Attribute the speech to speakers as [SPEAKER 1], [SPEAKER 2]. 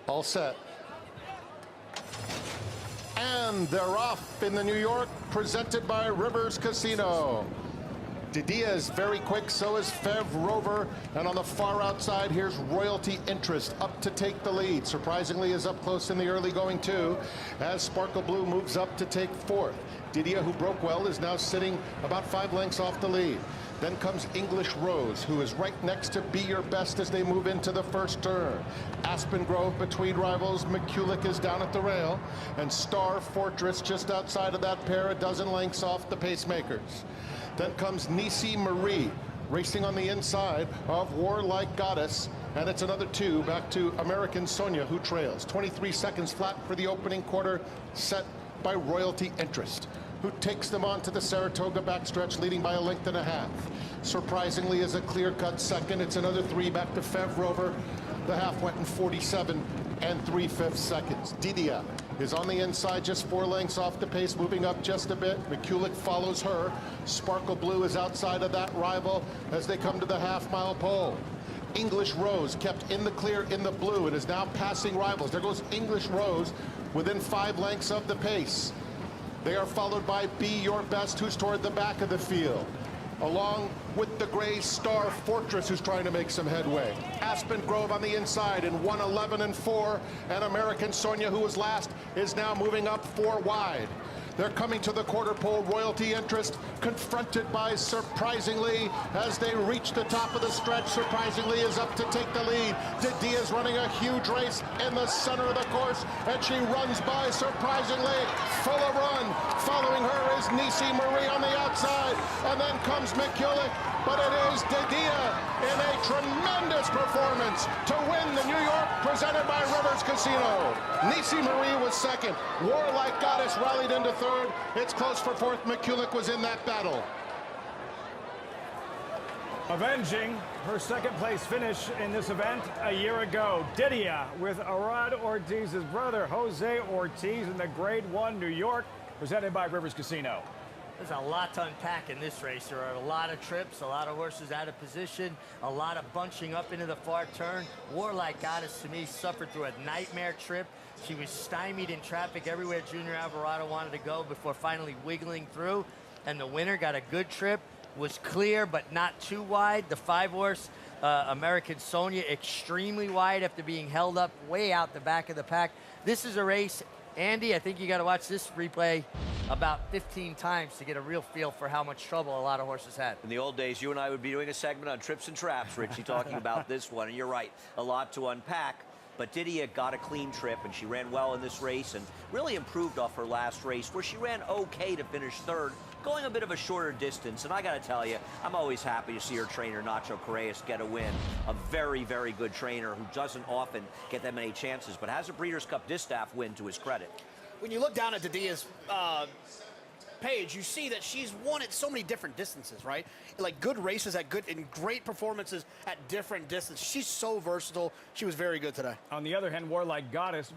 [SPEAKER 1] All set. And they're off in the New York, presented by Rivers Casino. DIDIA is very quick, so is Fev Rover. And on the far outside, here's Royalty Interest up to take the lead. Surprisingly is up close in the early going too, as Sparkle Blue moves up to take fourth. DIDIA, who broke well, is now sitting about 5 lengths off the lead. Then comes English Rose, who is right next to Be Your Best as they move into the first turn. Aspen Grove between rivals. McCulloch is down at the rail. And Star Fortress just outside of that pair, a dozen lengths off the pacemakers. Then comes Nisi Marie, racing on the inside of Warlike Goddess. And it's another 2 back to American Sonia, who trails. 23 seconds flat for the opening quarter, set by Royalty Interest, who takes them on to the Saratoga backstretch, leading by 1.5 lengths. Surprisingly is a clear-cut second. It's another 3 back to Fev Rover. The half went in 47 3/5 seconds. DIDIA is on the inside, just 4 lengths off the pace, moving up just a bit. McCulloch follows her. Sparkle Blue is outside of that rival as they come to the half-mile pole. English Rose kept in the clear in the blue and is now passing rivals. There goes English Rose within 5 lengths of the pace. They are followed by Be Your Best, who's toward the back of the field, along with the gray Star Fortress, who's trying to make some headway. Aspen Grove on the inside in 1:11 4, and American Sonia, who was last, is now moving up 4 wide. They're coming to the quarter pole. Royalty Interest confronted by Surprisingly as they reach the top of the stretch. Surprisingly is up to take the lead. DIDIA is running a huge race in the center of the course, and she runs by Surprisingly, full of run. Following her is Nisi Marie on the outside, and then comes McCulloch, but it is DIDIA in a tremendous performance to win the New York, presented by Rivers Casino. Nisi Marie was second. Warlike Goddess rallied into third. It's close for fourth. McCulloch was in that battle.
[SPEAKER 2] Avenging her second place finish in this event a year ago, DIDIA with Arad Ortiz's brother, Jose Ortiz, in the Grade 1 New York, presented by Rivers Casino.
[SPEAKER 3] There's a lot to unpack in this race. There are a lot of trips, a lot of horses out of position, a lot of bunching up into the far turn. Warlike Goddess, to me, suffered through a nightmare trip. She was stymied in traffic everywhere Junior Alvarado wanted to go before finally wiggling through. And the winner got a good trip, was clear but not too wide. The 5-horse American Sonia, extremely wide after being held up way out the back of the pack. This is a race, Andy, I think you got to watch this replay about 15 times to get a real feel for how much trouble a lot of horses had.
[SPEAKER 4] In the old days, you and I would be doing a segment on trips and traps, Richie, talking about this one. And you're right, a lot to unpack. But DIDIA got a clean trip, and she ran well in this race and really improved off her last race, where she ran okay to finish third, going a bit of a shorter distance. And I got to tell you, I'm always happy to see her trainer, Nacho Correas, get a win. A very, very good trainer who doesn't often get that many chances, but has a Breeders' Cup Distaff win to his credit.
[SPEAKER 5] When you look down at DIDIA's page, you see that she's won at so many different distances, right? Like good races at good and great performances at different distances. She's so versatile. She was very good today.
[SPEAKER 2] On the other hand, Warlike Goddess,